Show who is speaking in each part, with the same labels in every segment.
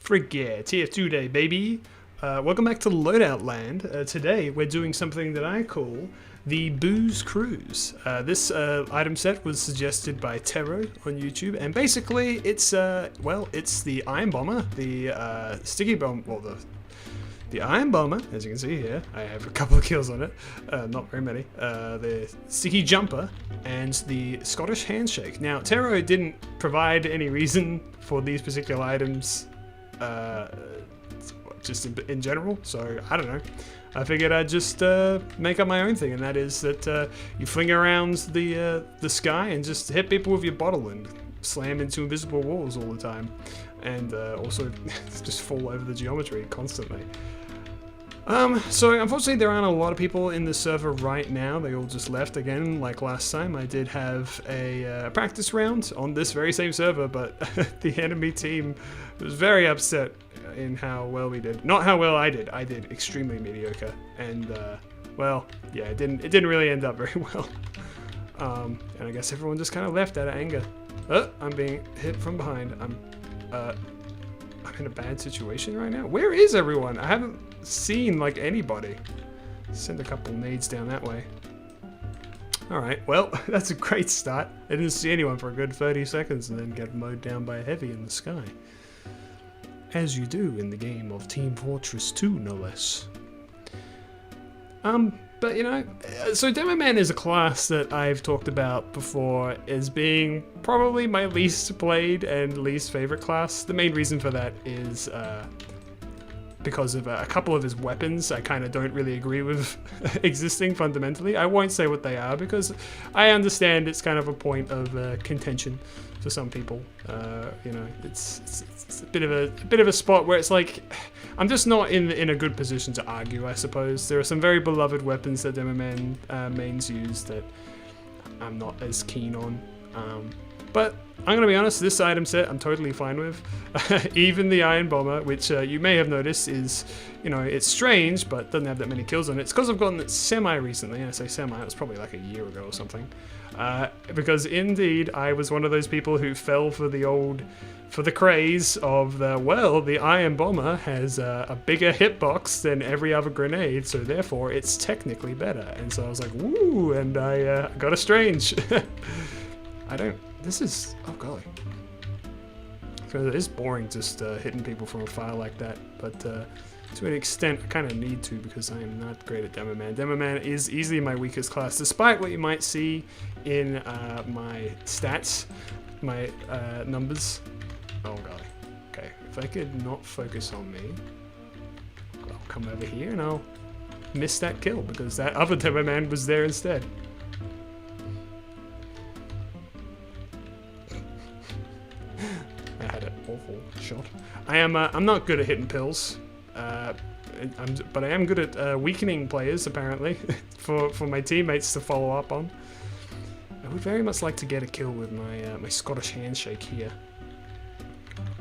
Speaker 1: Frig yeah, TF2 day, baby. Welcome back to Loadout Land. Today we're doing something that I call the Booze Cruise. This item set was suggested by Tero on YouTube, and basically it's it's the Iron Bomber, the sticky bomb, well the Iron Bomber, as you can see here. I have a couple of kills on it, not very many. The Sticky Jumper and the Scottish Handshake. Now, Tero didn't provide any reason for these particular items, just in general, so I don't know. I figured I'd just make up my own thing, and that is that you fling around the sky and just hit people with your bottle and slam into invisible walls all the time, and also just fall over the geometry constantly. So unfortunately there aren't a lot of people in the server right now. They all just left again, like last time. I did have a practice round on this very same server, but the enemy team was very upset in how well we did. Not how well I did. I did extremely mediocre, and well, yeah, it didn't really end up very well. And I guess everyone just kind of left out of anger. I'm being hit from behind. I'm in a bad situation right now. Where is everyone? I haven't seen like anybody. Send a couple nades down that way. Alright, well, that's a great start. I didn't see anyone for a good 30 seconds and then get mowed down by a heavy in the sky. As you do in the game of Team Fortress 2, no less. But you know, so Demo Man is a class that I've talked about before as being probably my least played and least favorite class. The main reason for that is because of a couple of his weapons I kind of don't really agree with existing fundamentally. I won't say what they are because I understand it's kind of a point of contention for some people. You know, it's a bit of a spot where it's like I'm just not in a good position to argue, I suppose. There are some very beloved weapons that Demo Man mains use that I'm not as keen on. But I'm going to be honest, this item set I'm totally fine with. Even the Iron Bomber, which you may have noticed is, you know, it's strange, but doesn't have that many kills on it. It's because I've gotten it semi-recently, and I say semi, it was probably like a year ago or something. Because indeed, I was one of those people who fell for the craze of the Iron Bomber has a bigger hitbox than every other grenade, so therefore it's technically better. And so I was like, woo, and I got a strange. Oh golly. So it is boring just hitting people from afar like that, but to an extent I kind of need to because I am not great at Demo Man. Demo Man is easily my weakest class, despite what you might see in my stats, my numbers. Oh golly. Okay, if I could not focus on me, I'll come over here and I'll miss that kill because that other Demo Man was there instead. I had an awful shot. I'm not good at hitting pills, but I am good at weakening players apparently for my teammates to follow up on. I would very much like to get a kill with my Scottish Handshake here.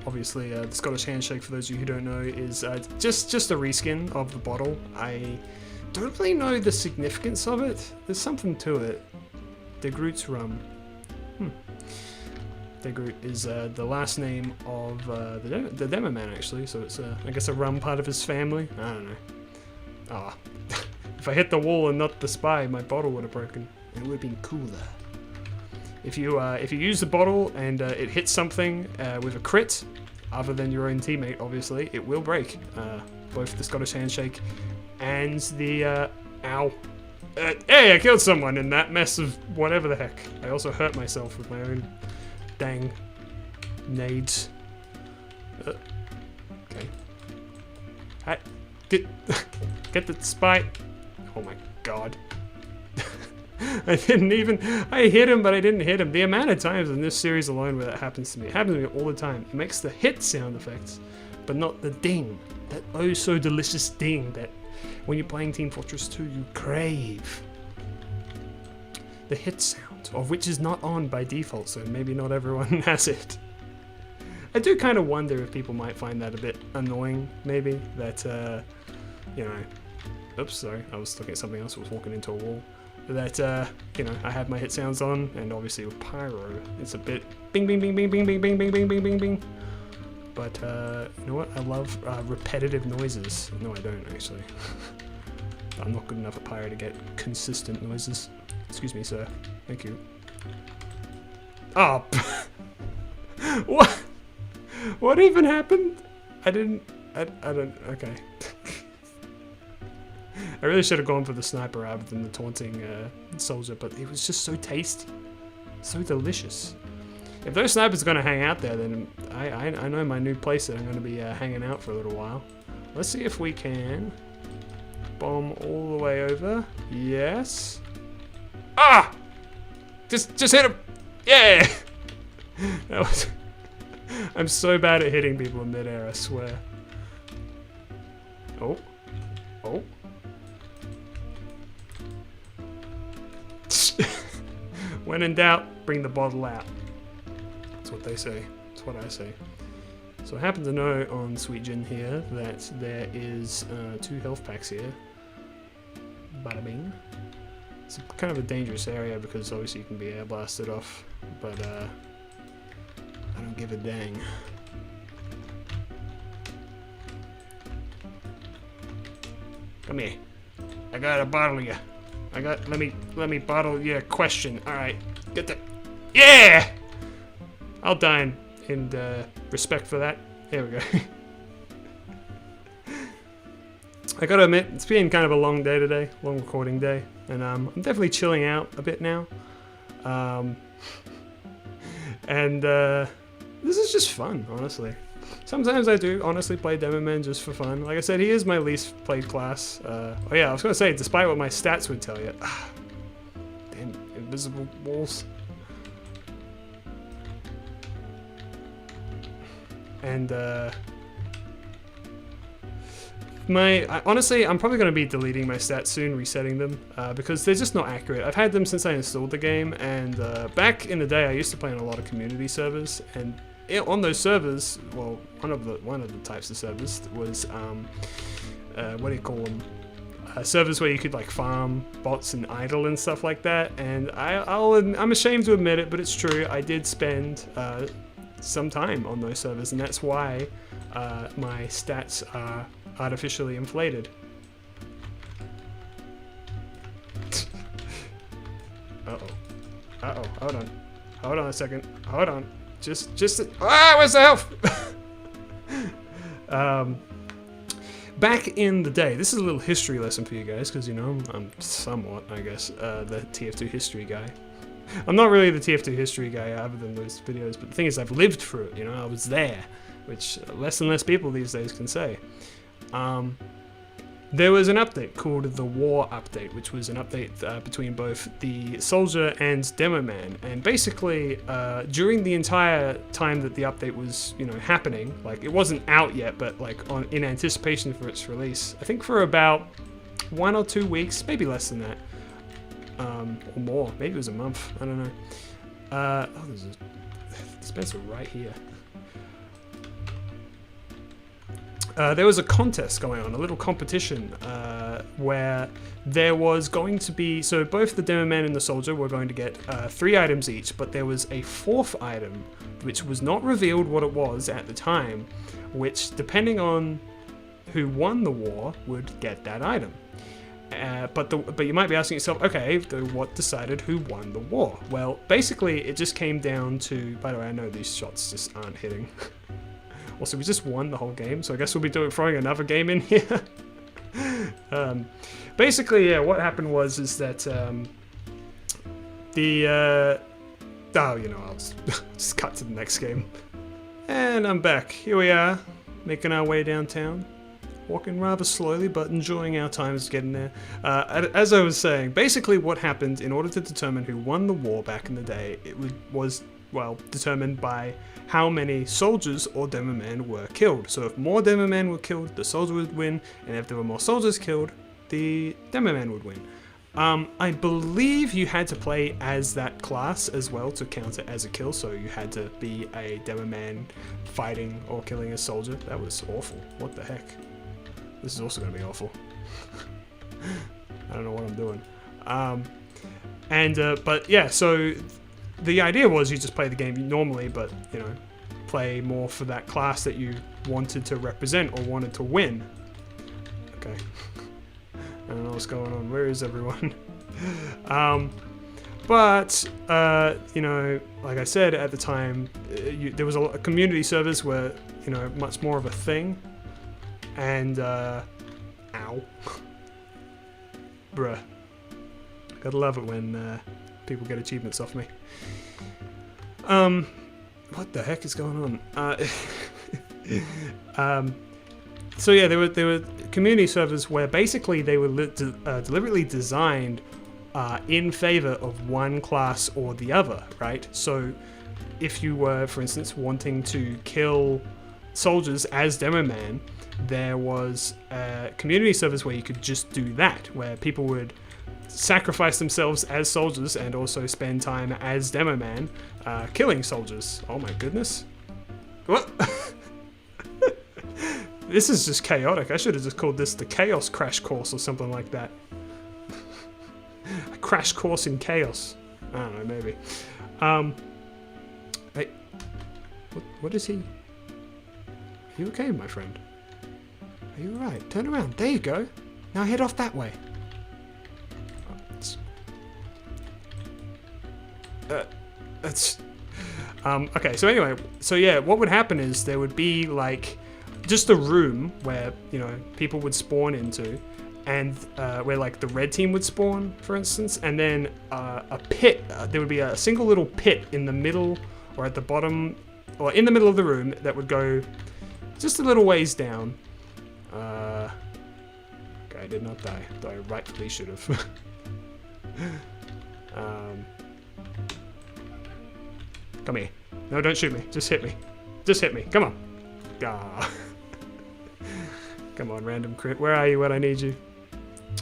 Speaker 1: Obviously, the Scottish Handshake, for those of you who don't know, is just a reskin of the bottle. I don't really know the significance of it. There's something to it. De Groot's rum. De Groot is the last name of the Demo Man, actually, so it's I guess a rum part of his family. I don't know. Ah, if I hit the wall and not the spy, my bottle would have broken. It would have been cooler. If you use the bottle and it hits something with a crit, other than your own teammate, obviously, it will break. Both the Scottish Handshake and the ow. Hey, I killed someone in that mess of whatever the heck. I also hurt myself with my own dang nades. Okay. Get the spy. Oh my god. I hit him, but I didn't hit him. The amount of times in this series alone where that happens to me, it happens to me all the time. It makes the hit sound effects, but not the ding. That oh so delicious ding that when you're playing Team Fortress 2 you crave. The hit sound, of which is not on by default, so maybe not everyone has it. I do kind of wonder if people might find that a bit annoying, maybe, that, you know, oops, sorry, I was looking at something else, I was walking into a wall. That, you know, I have my hit sounds on, and obviously with Pyro, it's a bit bing, bing, bing, bing, bing, bing, bing, bing, bing, bing, bing, bing. But you know what? I love repetitive noises. No, I don't actually. I'm not good enough a pirate to get consistent noises. Excuse me, sir. Thank you. Oh, what? What even happened? I don't. Okay. I really should have gone for the sniper rather than the taunting soldier, but it was just so tasty, so delicious. If those snipers are gonna hang out there, then I know my new place that I'm gonna be hanging out for a little while. Let's see if we can bomb all the way over. Yes. Ah! Just hit him. Yeah. That was. I'm so bad at hitting people in midair, I swear. Oh. Oh. When in doubt, bring the bottle out. That's what they say. That's what I say. So I happen to know on Sweet Gin here that there is 2 health packs here. Bada bing. It's kind of a dangerous area because obviously you can be air blasted off, but I don't give a dang. Come here. I got a bottle of you. Let me bottle your question. Alright. Get the. Yeah! I'll die in respect for that. There we go. I gotta admit, it's been kind of a long day today, long recording day, and I'm definitely chilling out a bit now. This is just fun, honestly. Sometimes I do honestly play Demoman just for fun. Like I said, he is my least played class. Oh yeah, I was gonna say, despite what my stats would tell you. Damn invisible walls. And honestly, I'm probably going to be deleting my stats soon, resetting them, because they're just not accurate. I've had them since I installed the game, and back in the day I used to play on a lot of community servers, and on those servers, well, one of the types of servers was, what do you call them? Servers where you could like farm bots and idle and stuff like that, and I'm ashamed to admit it, but it's true, I did spend some time on those servers, and that's why my stats are artificially inflated. Uh-oh, hold on a second, hold on, where's the health? Back in the day, this is a little history lesson for you guys, because you know, I'm somewhat, I guess, the TF2 history guy. I'm not really the TF2 history guy other than those videos, but the thing is I've lived through it, you know, I was there, which less and less people these days can say. There was an update called the War Update, which was an update between both the Soldier and Demoman, and basically during the entire time that the update was, you know, happening, like it wasn't out yet, but like in anticipation for its release, I think for about 1 or 2 weeks, maybe less than that. Or more, maybe it was a month, I don't know. Oh, there's a dispenser right here. There was a contest going on, a little competition, where there was going to be, so both the Demoman and the Soldier were going to get 3 items each, but there was a 4th item, which was not revealed what it was at the time, which, depending on who won the war, would get that item. But you might be asking yourself, okay, what decided who won the war? Well, basically, it just came down to, by the way, I know these shots just aren't hitting. Also, we just won the whole game, so I guess we'll be throwing another game in here. Basically, yeah, what happened was that I'll just cut to the next game. And I'm back. Here we are, making our way downtown. Walking rather slowly, but enjoying our times getting there. As I was saying, basically what happened in order to determine who won the war back in the day, it was, well, determined by how many soldiers or Demoman were killed. So if more Demoman were killed, the soldier would win, and if there were more soldiers killed, the Demoman would win. I believe you had to play as that class as well to count it as a kill, so you had to be a Demoman fighting or killing a soldier. That was awful. What the heck? This is also going to be awful. I don't know what I'm doing. But yeah, so the idea was you just play the game normally, but, you know, play more for that class that you wanted to represent or wanted to win. Okay. I don't know what's going on. Where is everyone? But you know, like I said at the time, there was a community servers were, you know, much more of a thing. And ow, bruh. Gotta love it when people get achievements off me. What the heck is going on? So yeah, there were community servers where basically they were deliberately designed in favor of one class or the other, right? So if you were, for instance, wanting to kill soldiers as Demo Man, there was community servers where you could just do that, where people would sacrifice themselves as soldiers and also spend time as Demo Man killing soldiers. Oh my goodness. What? This is just chaotic. I should have just called this the Chaos Crash Course or something like that. A crash course in chaos. I don't know, maybe. Hey, what is he? Are you okay, my friend? Are you alright? Turn around. There you go. Now head off that way. Okay, so anyway, so yeah, what would happen is there would be like just a room where, you know, people would spawn into, and where like the red team would spawn, for instance, and then a pit, there would be a single little pit in the middle or at the bottom or in the middle of the room that would go just a little ways down. Okay, I did not die, though I rightfully should have. Come here. No, don't shoot me. Just hit me. Just hit me. Come on. Ah. Come on, random crit. Where are you when I need you?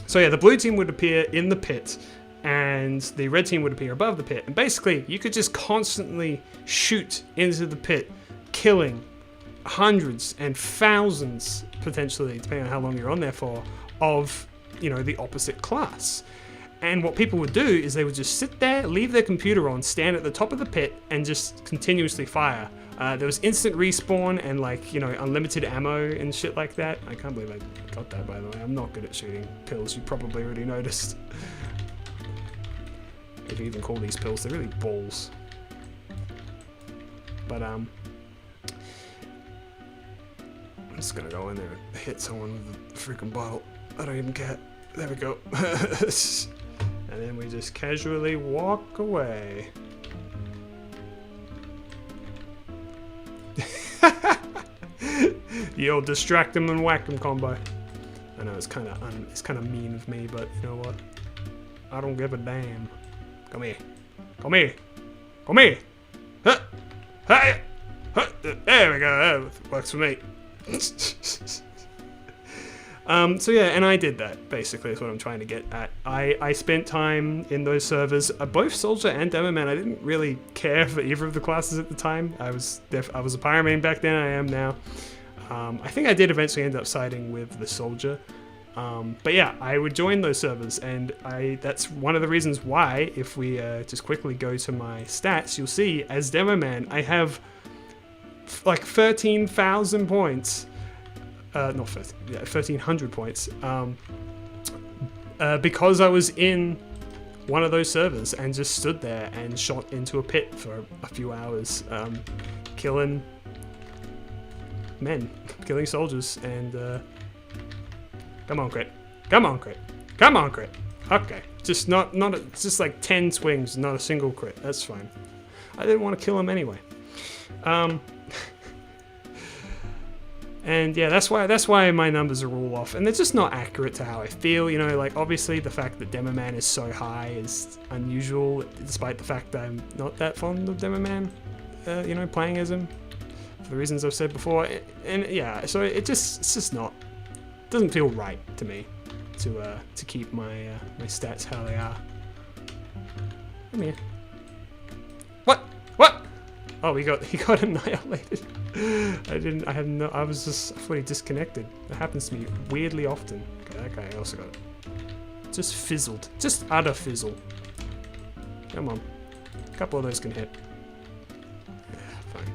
Speaker 1: So yeah, the blue team would appear in the pit, and the red team would appear above the pit. And basically, you could just constantly shoot into the pit, killing hundreds and thousands, potentially, depending on how long you're on there for, of, you know, the opposite class. And what people would do is they would just sit there, leave their computer on, stand at the top of the pit, and just continuously fire. There was instant respawn and, like, you know, unlimited ammo and shit like that. I can't believe I got that, by the way. I'm not good at shooting pills. You probably already noticed. If you even call these pills, they're really balls. But I'm just gonna go in there and hit someone with a freaking bottle. I don't even care. There we go. And then we just casually walk away. Yo, distract him and whack him combo. I know it's kind of mean of me, but you know what? I don't give a damn. Come here. Come here. Come here. Huh. Hey. Huh. There we go. That works for me. So yeah, and I did that, basically, is what I'm trying to get at. I spent time in those servers, both Soldier and Demo Man. I didn't really care for either of the classes at the time. I was a Pyro main back then, I am now. I think I did eventually end up siding with the Soldier. But yeah, I would join those servers, and that's one of the reasons why, if we just quickly go to my stats, you'll see, as Demo Man, I have like 13,000 points. Not 13, yeah, 1,300 points. Because I was in one of those servers and just stood there and shot into a pit for a few hours, killing men, killing soldiers, and come on, crit, come on, crit, come on, crit. Okay, just just like 10 swings, not a single crit. That's fine. I didn't want to kill him anyway. And yeah, that's why my numbers are all off, and they're just not accurate to how I feel. You know, like obviously the fact that Demo Man is so high is unusual, despite the fact that I'm not that fond of Demo Man. You know, playing as him for the reasons I've said before, and yeah, so it's just not, doesn't feel right to me to keep my stats how they are. Come here. What? Oh, he got annihilated. I thought he disconnected. That happens to me weirdly often. Okay, that guy also got it. Just fizzled. Just utter fizzle. Come on. A couple of those can hit. Yeah, fine.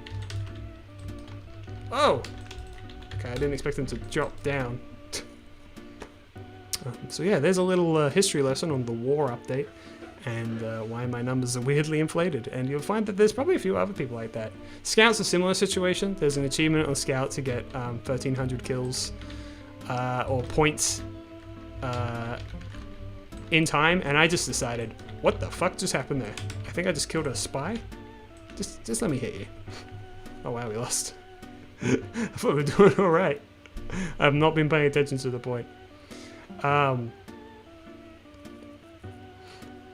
Speaker 1: Oh! Okay, I didn't expect them to drop down. So yeah, there's a little history lesson on the war update and why my numbers are weirdly inflated. And you'll find that there's probably a few other people like that. Scout's a similar situation. There's an achievement on Scout to get 1,300 kills or points in time, and I just decided, what the fuck just happened there? I think I just killed a spy? Just let me hit you. Oh wow, we lost. I thought we were doing alright. I've not been paying attention to the point.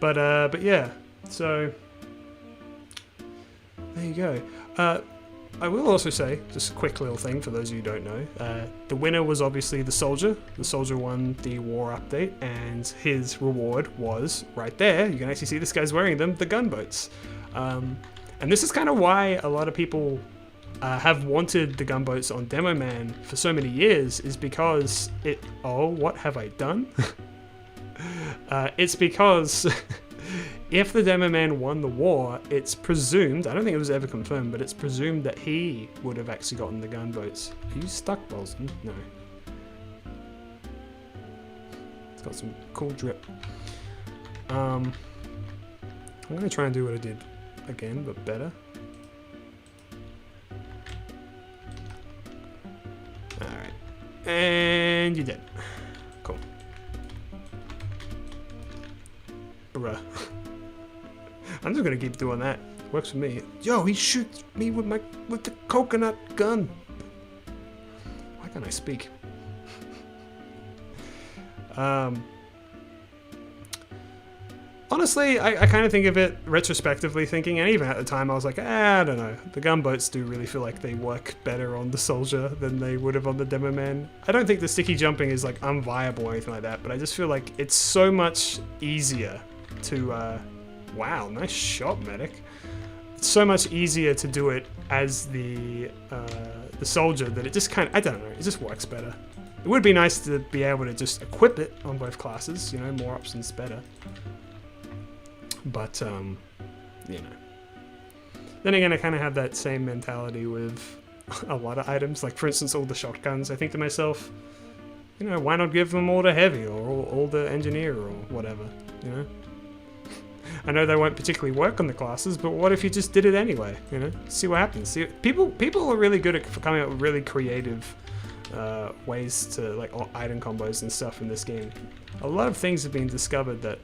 Speaker 1: But yeah, so there you go. I will also say, just a quick little thing for those of you who don't know, the winner was obviously the soldier. The soldier won the war update, and his reward was right there. You can actually see this guy's wearing them, the gunboats. And this is kind of why a lot of people have wanted the gunboats on Demo Man for so many years, is because it... Oh, what have I done? It's because if the Demo Man won the war, it's presumed, I don't think it was ever confirmed, but it's presumed that he would have actually gotten the gunboats. Are you stuck, Bolson? No. It's got some cool drip. I'm going to try and do what I did again, but better. Alright. And you're dead. Cool. Bruh. I'm just gonna keep doing that. Works for me. Yo, he shoots me with the coconut gun. Why can't I speak? Honestly, I kind of think of it retrospectively thinking, and even at the time I was like, I don't know. The gunboats do really feel like they work better on the soldier than they would have on the Demo Man. I don't think the sticky jumping is like unviable or anything like that, but I just feel like it's so much easier to, wow, nice shot, medic. It's so much easier to do it as the soldier that it just kind of, I don't know, it just works better. It would be nice to be able to just equip it on both classes, you know, more options better. But, you know. Then again, I kind of have that same mentality with a lot of items. Like, for instance, all the shotguns. I think to myself, you know, why not give them all the heavy or all the engineer or whatever, you know? I know they won't particularly work on the classes, but what if you just did it anyway, you know? See what happens. See, people are really good at coming up with really creative ways to, like, item combos and stuff in this game. A lot of things have been discovered that,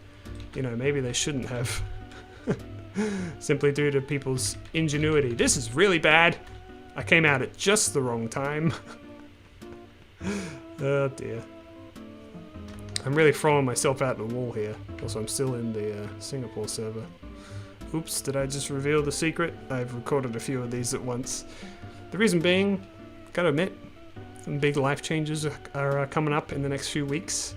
Speaker 1: you know, maybe they shouldn't have. Simply due to people's ingenuity. This is really bad. I came out at just the wrong time. Oh dear. I'm really throwing myself out the wall here. Also, I'm still in the Singapore server. Oops, did I just reveal the secret? I've recorded a few of these at once. The reason being, gotta admit, some big life changes are coming up in the next few weeks.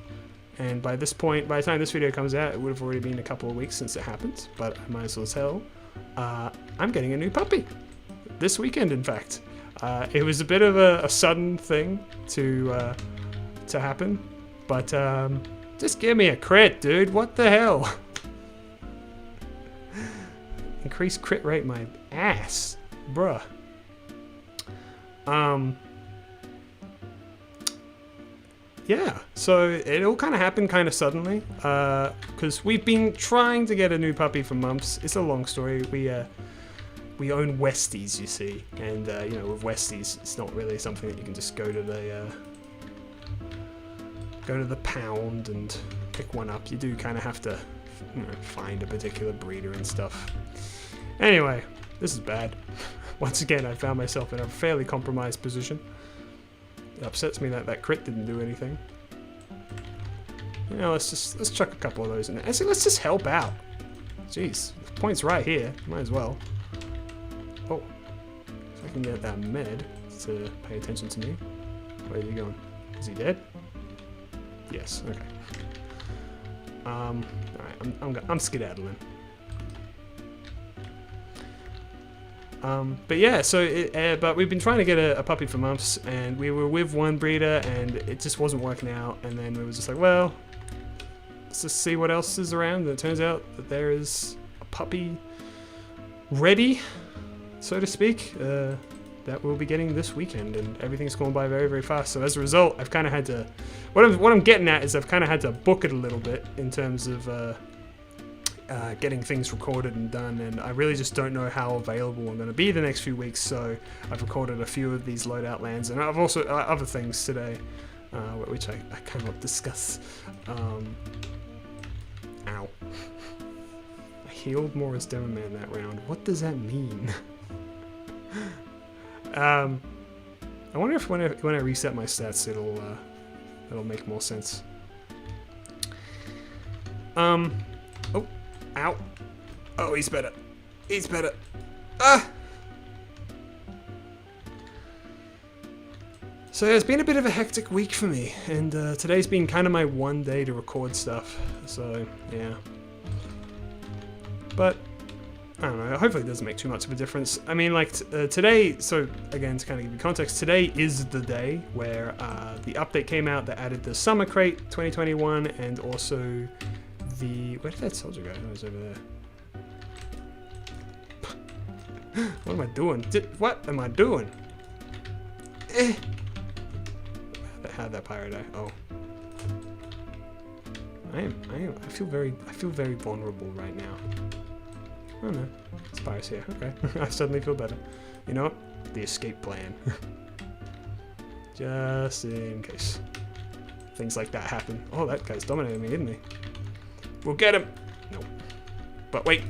Speaker 1: And by this point, by the time this video comes out, it would have already been a couple of weeks since it happened, but I might as well tell. I'm getting a new puppy. This weekend, in fact. It was a bit of a sudden thing to happen, but just give me a crit, dude. What the hell? Increase crit rate my ass. Bruh. Yeah, so it all kind of happened kind of suddenly, because we've been trying to get a new puppy for months. It's a long story. We own Westies, you see, and you know, with Westies, it's not really something that you can just go to the pound and pick one up. You do kind of have to, you know, find a particular breeder and stuff. Anyway, this is bad. Once again, I found myself in a fairly compromised position. It upsets me that that crit didn't do anything. You know, let's chuck a couple of those in there. Actually, let's just help out. Jeez, the point's right here. Might as well. Oh, if I can get that med to pay attention to me. Where are you going? Is he dead? Yes. Okay. All right. I'm skedaddling. But yeah, so but we've been trying to get a puppy for months, and we were with one breeder, and it just wasn't working out. And then we were just like, well, let's just see what else is around. And it turns out that there is a puppy ready, so to speak. that we'll be getting this weekend, and everything's going by very, very fast. So as a result, I've kind of had to, what I'm getting at is I've kind of had to book it a little bit in terms of getting things recorded and done, and I really just don't know how available I'm going to be the next few weeks. So I've recorded a few of these loadout lands, and I've also other things today, which I cannot discuss. Ow. I healed more as Demo Man that round. What does that mean? I wonder if when I reset my stats, it'll make more sense. Oh, ow. Oh, he's better. He's better. Ah! So yeah, it's been a bit of a hectic week for me, and today's been kind of my one day to record stuff, so yeah. But, I don't know, hopefully it doesn't make too much of a difference. I mean, like, today, so again, to kind of give you context, today is the day where the update came out that added the Summer Crate 2021, and also the, where did that soldier go? Oh, it was over there. What am I doing? What am I doing? How'd that pirate die? Oh. I feel very vulnerable right now. Oh no, it's pirates here. Okay, I suddenly feel better. You know what? The escape plan. Just in case things like that happen. Oh, that guy's dominating me, isn't he? We'll get him. No. But wait.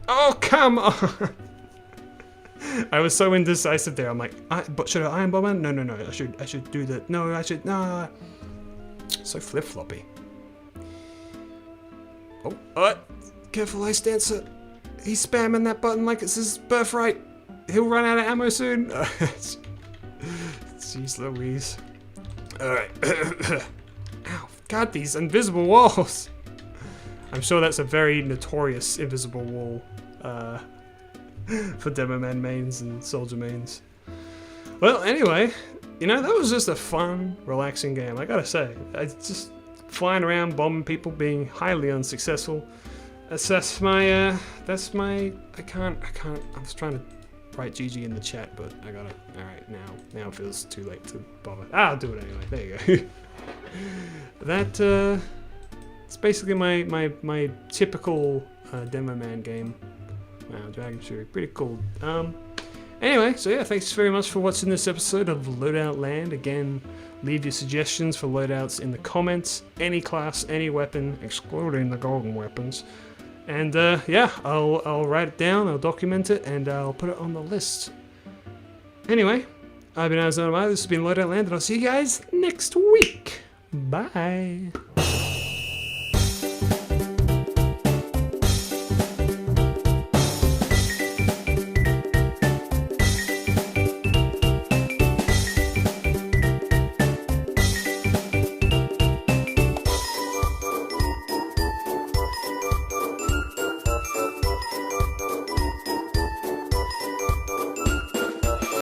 Speaker 1: Oh, come on. I was so indecisive there. I'm like, but should I Iron Bomb him? No. I should do that. No, I should. No. So flip floppy. Oh, careful, Ice Dancer. He's spamming that button like it's his birthright. He'll run out of ammo soon. Jeez Louise. Alright. Ow, God, these invisible walls. I'm sure that's a very notorious invisible wall for Demo Man mains and Soldier mains. Well, anyway, you know, that was just a fun, relaxing game, I gotta say. I just flying around, bombing people, being highly unsuccessful. That's my, I was trying to write GG in the chat, but I gotta, alright, now it feels too late to bother. I'll do it anyway, there you go. That, it's basically my typical Demo Man game. Wow, Dragon Fury, pretty cool. Anyway, so yeah, thanks very much for watching this episode of Loadout Land. Again, leave your suggestions for loadouts in the comments. Any class, any weapon, excluding the golden weapons. And yeah, I'll write it down, I'll document it, and I'll put it on the list. Anyway, I've been Ihasnotomato, this has been Loadout Land, and I'll see you guys next week. Bye.